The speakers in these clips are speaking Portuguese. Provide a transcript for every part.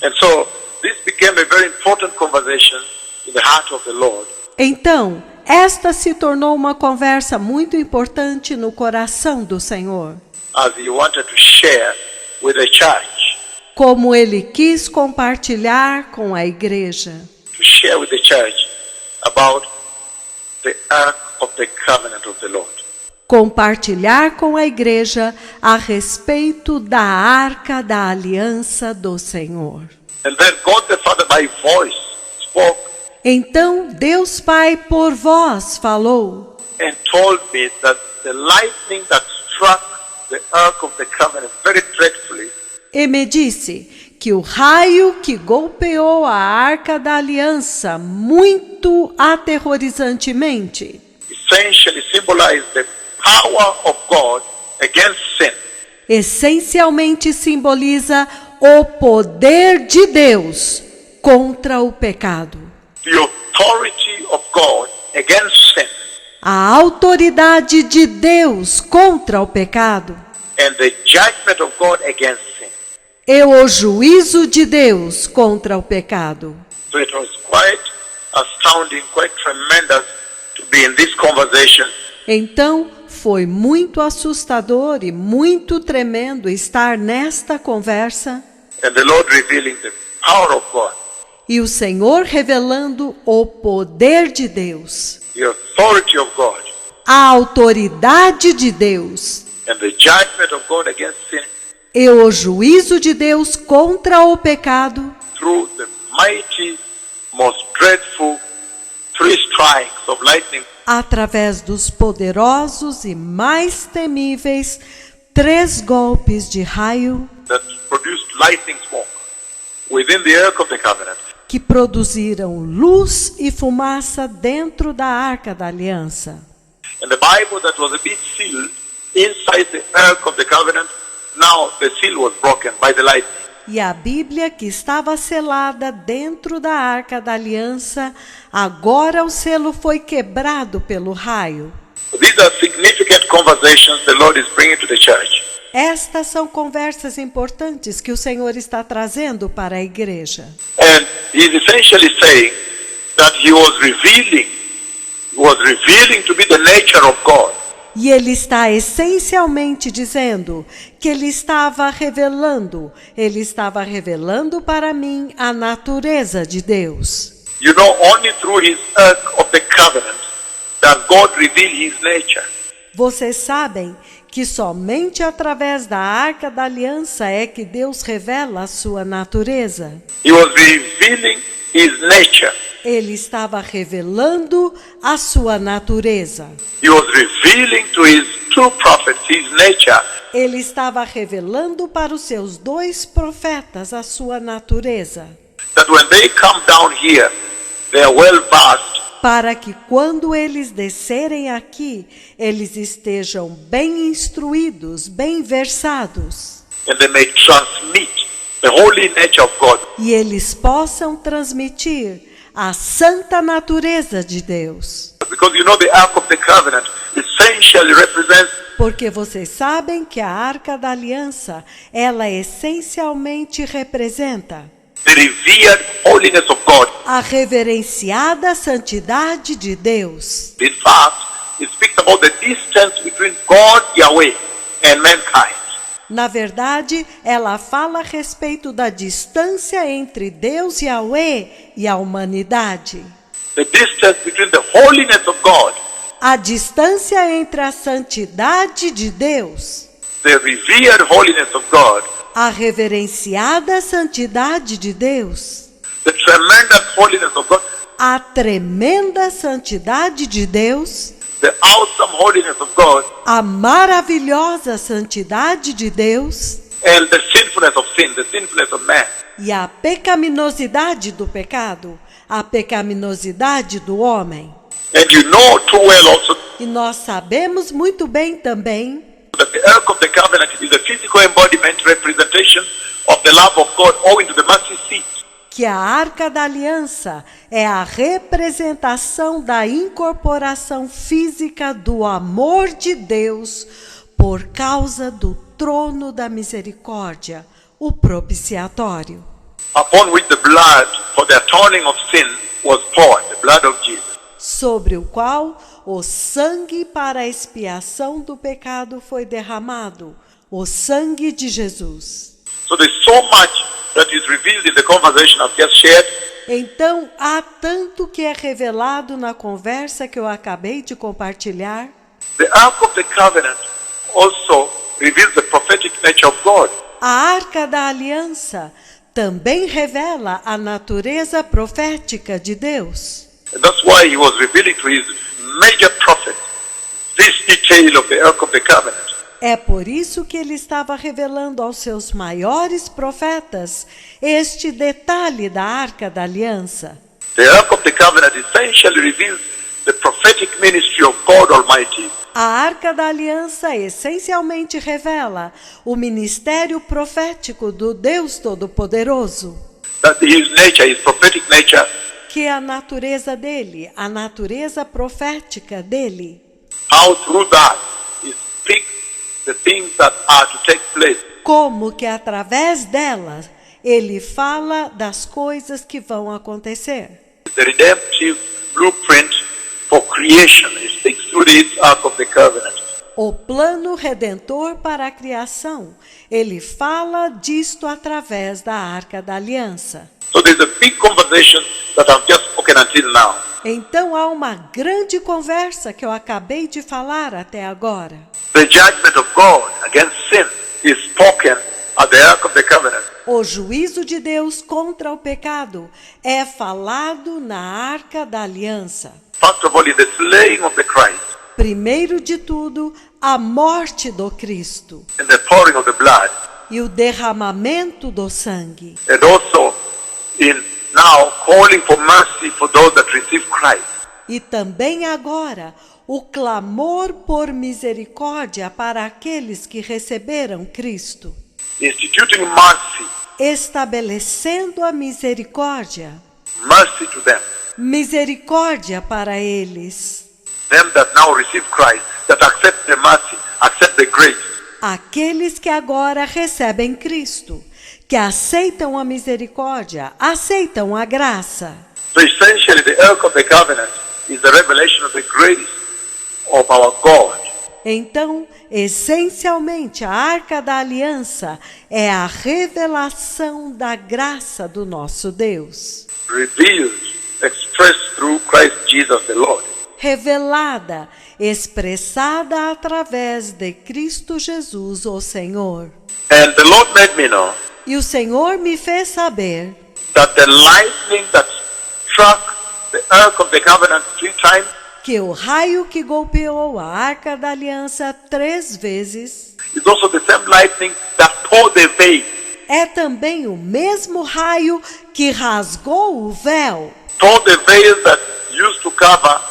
And so this became a very important conversation in the heart of the Lord. Então, esta se tornou uma conversa muito importante no coração do Senhor, As he wanted to share with the church, como ele quis compartilhar com a igreja, to share with the church about the ark of the covenant of the Lord. compartilhar com a igreja a respeito da arca da aliança do Senhor. And then God the Father by voice spoke Então Deus Pai por voz falou and told me that the lightning that struck the ark of the covenant very dreadfully e me disse que o raio que golpeou a arca da aliança muito aterrorizantemente essentially symbolized the power of God against sin. essencialmente simboliza o poder de Deus contra o pecado, The authority of God against sin a autoridade de Deus contra o pecado and the judgment of God against sin. e o juízo de Deus contra o pecado. So it was quite astounding, quite tremendous to be in this conversation. Então, foi muito assustador e muito tremendo estar nesta conversa And the Lord revealing the power of God, e o Senhor revelando o poder de Deus, the authority of God, a autoridade de Deus and the judgment of God against sin e o juízo de Deus contra o pecado through the mighty, most dreadful 3 strikes of lightning através dos poderosos e mais temíveis 3 golpes de raio that produced lightning smoke within the ark of the covenant. que produziram luz e fumaça dentro da arca da aliança. And the Bible that was a bit sealed inside the ark of the covenant, now the seal was broken by the lightning. E a Bíblia que estava selada dentro da arca da aliança, agora o selo foi quebrado pelo raio. These are significant conversations the Lord is bringing to the church. Estas são conversas importantes que o Senhor está trazendo para a igreja. And he's essentially saying that he was revealing to be the nature of God. E ele está essencialmente dizendo que ele estava revelando para mim a natureza de Deus. You know, only through his ark of the covenant does God reveal his nature. Vocês sabem que somente através da arca da aliança é que Deus revela a sua natureza. He was revealing his nature. Ele estava revelando a sua natureza. He was revealing to his 2 prophets his nature. Ele estava revelando para os seus 2 profetas a sua natureza. That when they come down here, they are well versed Para que quando eles descerem aqui, eles estejam bem instruídos, bem versados. and they may transmit the holy nature of God. E eles possam transmitir a santa natureza de Deus. Because you know the Ark of the Covenant essentially represents Porque vocês sabem que a Arca da Aliança, ela essencialmente representa the revered holiness of God. a reverenciada santidade de Deus. In fact, it speaks about the distance between God, Yahweh, and mankind. Na verdade, ela fala a respeito da distância entre Deus Yahweh e a humanidade. The distance between the holiness of God, A distância entre a santidade de Deus, the revered holiness of God, a reverenciada santidade de Deus, the tremendous holiness of God, a tremenda santidade de Deus, the awesome holiness of God, a maravilhosa santidade de Deus and the sinfulness of sin, the sinfulness of man. e a pecaminosidade do pecado, a pecaminosidade do homem. And you know too well also E nós sabemos muito bem também that the Ark of the Covenant is a physical embodiment, representation of the love of God owing to the mercy seat. que a Arca da Aliança é a representação da incorporação física do amor de Deus por causa do trono da misericórdia, o propiciatório. upon which the blood for the atoning of sin was poured, the blood of Jesus. Sobre o qual o sangue para a expiação do pecado foi derramado, o sangue de Jesus. So there's so much that is revealed in the conversation I've just shared. Então, há tanto que é revelado na conversa que eu acabei de compartilhar. The Ark of the Covenant also reveals the prophetic nature of God. A Arca da Aliança também revela a natureza profética de Deus. And that's why he was revealing to his major prophet this detail of the Ark of the Covenant. É por isso que ele estava revelando aos seus maiores profetas este detalhe da Arca da Aliança. The Ark of the Covenant essentially reveals the prophetic ministry of God Almighty. A Arca da Aliança essencialmente revela o ministério profético do Deus Todo-Poderoso. That his nature, his prophetic nature, Que a natureza dele, a natureza profética dele. how through that he speaks the things that are to take place. Como que através dela ele fala das coisas que vão acontecer. The redemptive blueprint for creation. He speaks through this Ark of the Covenant. O plano redentor para a criação, ele fala disto através da Arca da Aliança. So there's a big conversation that I've just spoken until now. Então há uma grande conversa que eu acabei de falar até agora. The judgment of God against sin is spoken at the Ark of the Covenant. O juízo de Deus contra o pecado é falado na Arca da Aliança. First of all, in the slaying of the Christ Primeiro de tudo, a morte do Cristo and the pouring of the blood, e o derramamento do sangue. and also in now calling for mercy for those that receive Christ. E também agora, o clamor por misericórdia para aqueles que receberam Cristo. Instituting mercy, Estabelecendo a misericórdia. mercy to them, Misericórdia para eles. them that now receive Christ, that accept the mercy, accept the grace. Aqueles que agora recebem Cristo, que aceitam a misericórdia, aceitam a graça. So essentially the Ark of the Covenant is the revelation of the grace of our God. Então, essencialmente, a Arca da Aliança é a revelação da graça do nosso Deus. Revealed, expressed through Christ Jesus the Lord. Revelada, expressada através de Cristo Jesus, o Senhor. And the Lord made me know E o Senhor me fez saber that the lightning that struck the Ark of the Covenant 3 times que o raio que golpeou a Arca da Aliança 3 vezes is also the same lightning that tore the veil. é também o mesmo raio que rasgou o véu. Tore the veil that used to cover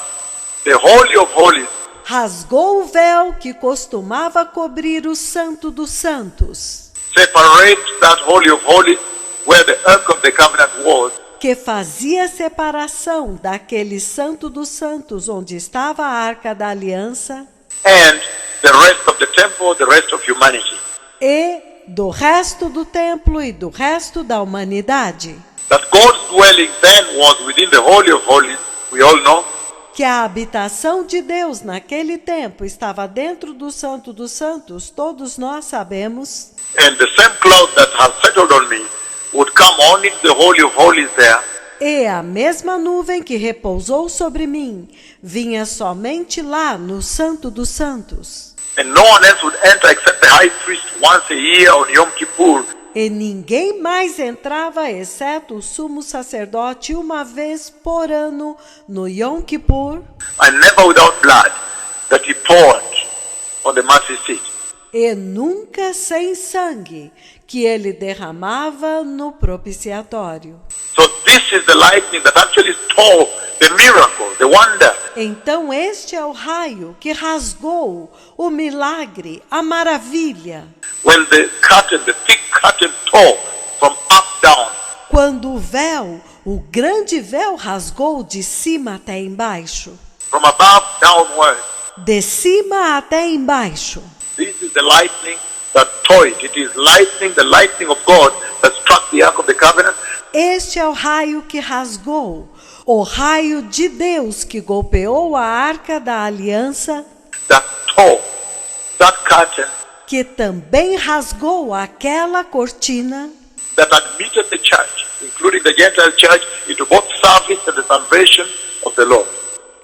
the Holy of Holies. Rasgou o véu que costumava cobrir o Santo dos Santos, Separate that Holy of Holies where the Ark of the Covenant was. que fazia separação daquele Santo dos Santos onde estava a Arca da Aliança And the rest of the temple, the rest of humanity. e do resto do templo e do resto da humanidade. That God's dwelling then was within the Holy of Holies, we all know. Que a habitação de Deus naquele tempo estava dentro do Santo dos Santos, todos nós sabemos. And the same cloud that has settled on me would come only to the Holy of Holies there. E a mesma nuvem que repousou sobre mim vinha somente lá no Santo dos Santos. And no one else would enter except the high priest once a year on Yom Kippur. E ninguém mais entrava exceto o sumo sacerdote uma vez por ano no Yom Kippur. And never without blood that he poured on the mercy seat. E nunca sem sangue que ele derramava no propiciatório. So this is the lightning that actually tore the miracle, the wonder. Então este é o raio que rasgou o milagre, a maravilha. When the curtain, the thick curtain tore from up down. Quando o véu, o grande véu rasgou de cima até embaixo. From above downward. De cima até embaixo. This is the lightning that tore it. It is lightning, the lightning of God that struck the Ark of the Covenant. Este é o raio que rasgou, o raio de Deus que golpeou a arca da aliança, That tore that curtain que também rasgou aquela cortina, that admitted the church, including the Gentile church, into both service and the salvation of the Lord.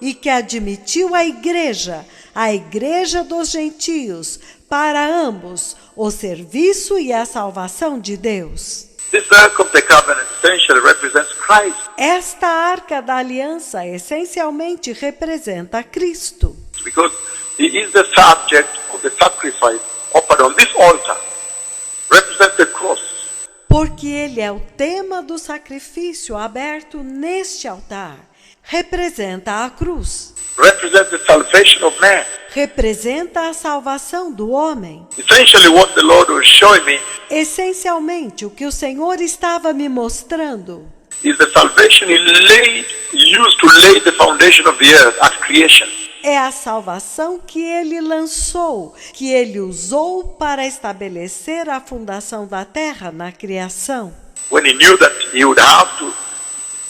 e que admitiu a igreja dos gentios, para ambos, o serviço e a salvação de Deus. This Ark of the Covenant essentially represents Christ, Esta arca da aliança essencialmente representa Cristo, because he is the subject of the sacrifice offered on this altar, represents the cross. porque ele é o tema do sacrifício aberto neste altar. Representa a cruz, Represents the salvation of man. representa a salvação do homem. Essentially what the Lord was showing me Essencialmente, o que o Senhor estava me mostrando is the salvation he used to lay the foundation of the earth at creation. é a salvação que ele lançou, que ele usou para estabelecer a fundação da terra na criação. When he knew that he would have to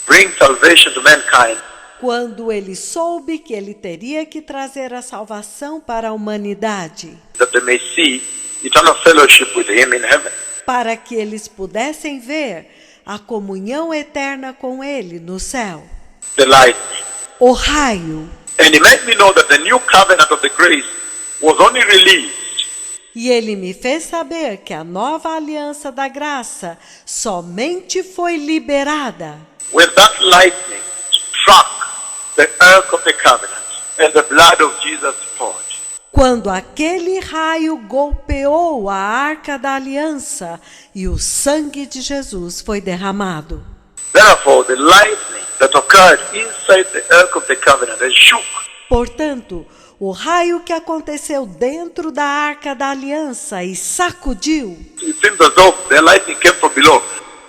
bring salvation to mankind, Quando ele soube que ele teria que trazer a salvação para a humanidade, that they may see eternal fellowship with him in heaven. para que eles pudessem ver a comunhão eterna com ele no céu. The lightning. O raio. And he made me know that the new covenant of the grace was only released E ele me fez saber que a nova aliança da graça somente foi liberada when that lightning struck the ark of the covenant and the blood of Jesus poured. quando aquele raio golpeou a arca da aliança e o sangue de Jesus foi derramado. Therefore, the lightning that occurred inside the ark of the covenant and shook Portanto, o raio que aconteceu dentro da arca da aliança e sacudiu, it seems as though the lightning came from below.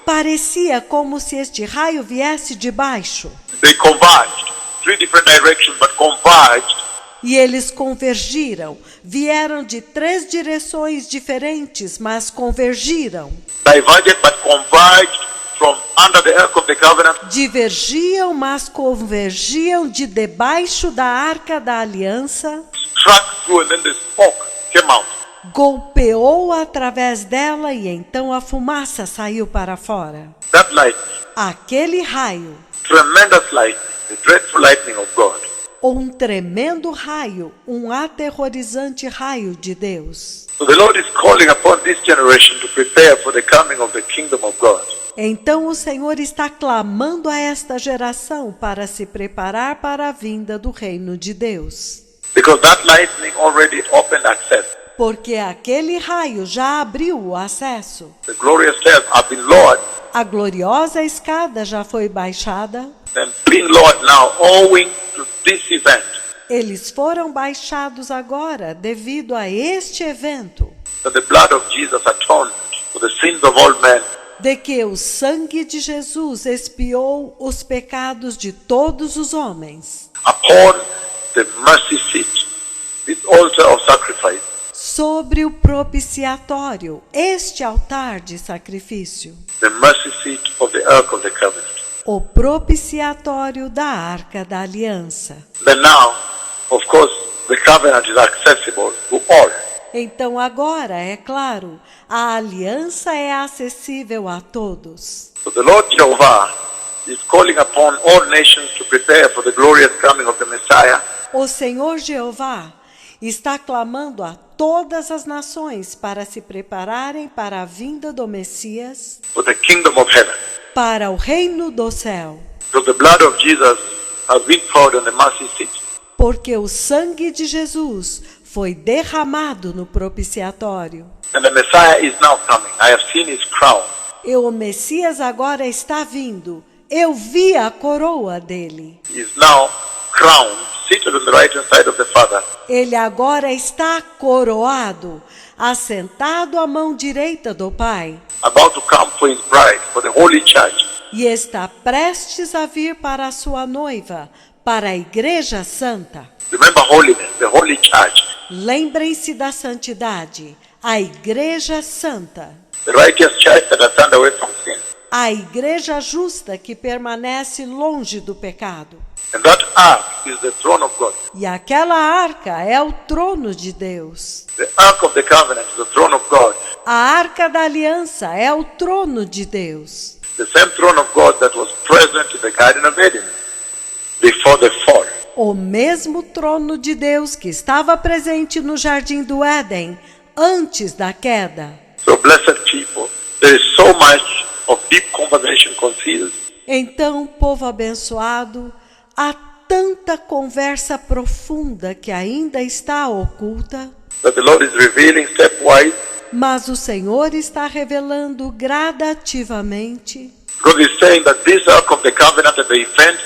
parecia como se este raio viesse de baixo. They converged, three different directions, but converged. E eles convergiram, vieram de 3 direções diferentes, mas convergiram. Diverged, but converged from under the ark of the covenant. Divergiam, mas convergiam de debaixo da arca da aliança. Struck through, and then the smoke came out. Golpeou através dela e então a fumaça saiu para fora. That lightning, Aquele raio, tremendous lightning, the dreadful lightning of God, um tremendo raio, um aterrorizante raio de Deus. so the Lord is calling upon this generation to prepare for the coming of the kingdom of God. Então o Senhor está clamando a esta geração para se preparar para a vinda do reino de Deus. Because that lightning already opened access. Porque aquele raio já abriu o acesso. The glorious stairs have been lowered A gloriosa escada já foi baixada. and being lowered now owing to this event. Eles foram baixados agora devido a este evento, That the blood of Jesus atoned for the sins of all men. de que o sangue de Jesus expiou os pecados de todos os homens. Upon the mercy seat, this altar of sacrifice, Sobre o propiciatório, este altar de sacrifício, the mercy seat of the ark of the covenant. o propiciatório da arca da aliança. Then now, of course, the covenant is accessible to all. Então agora, é claro, a aliança é acessível a todos. So the Lord Jehovah is calling upon all nations to prepare for the glorious coming of the Messiah. O Senhor Jeová está clamando a todas as nações para se prepararem para a vinda do Messias, For the kingdom of heaven. para o reino do céu, Because the blood of Jesus has been poured on the mercy seat. porque o sangue de Jesus foi derramado no propiciatório. And the Messiah is now coming. I have seen his crown. E o Messias agora está vindo. Eu vi a coroa dele. He is now crowned, seated on the right hand side of the Father. Ele agora está coroado, assentado à mão direita do Pai, About to come for his bride, for the holy church. e está prestes a vir para a sua noiva, para a Igreja Santa. Remember holiness, the holy church. Lembrem-se da santidade, a Igreja Santa, the righteous church that has turned away from sin. a Igreja Justa que permanece longe do pecado. And that ark is the throne of God. E aquela arca é o trono de Deus. The ark of the covenant is the throne of God. A arca da aliança é o trono de Deus. The same throne of God that was present in the Garden of Eden before the fall. O mesmo trono de Deus que estava presente no Jardim do Éden antes da queda. So blessed people, there is so much of deep conversation concealed. Então, povo abençoado, há tanta conversa profunda que ainda está oculta, That the Lord is revealing stepwise. mas o Senhor está revelando gradativamente, Because he's saying that this ark of the covenant and the events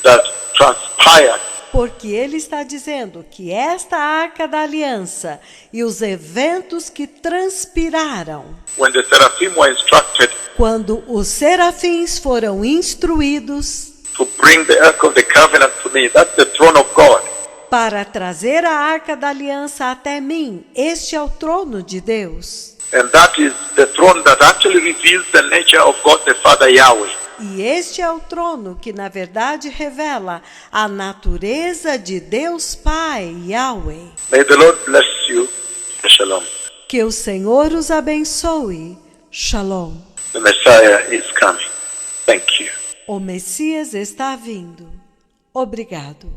that transpired porque Ele está dizendo que esta arca da aliança e os eventos que transpiraram, when the seraphim were instructed quando os serafins foram instruídos to bring the ark of the covenant to me, that's the throne of God. para trazer a arca da aliança até mim, este é o trono de Deus. And that is the throne that actually reveals the nature of God the Father Yahweh. E este é o trono que, na verdade, revela a natureza de Deus Pai, Yahweh. May the Lord bless you. Shalom. Que o Senhor os abençoe. Shalom. The Messiah is coming. Thank you. O Messias está vindo. Obrigado.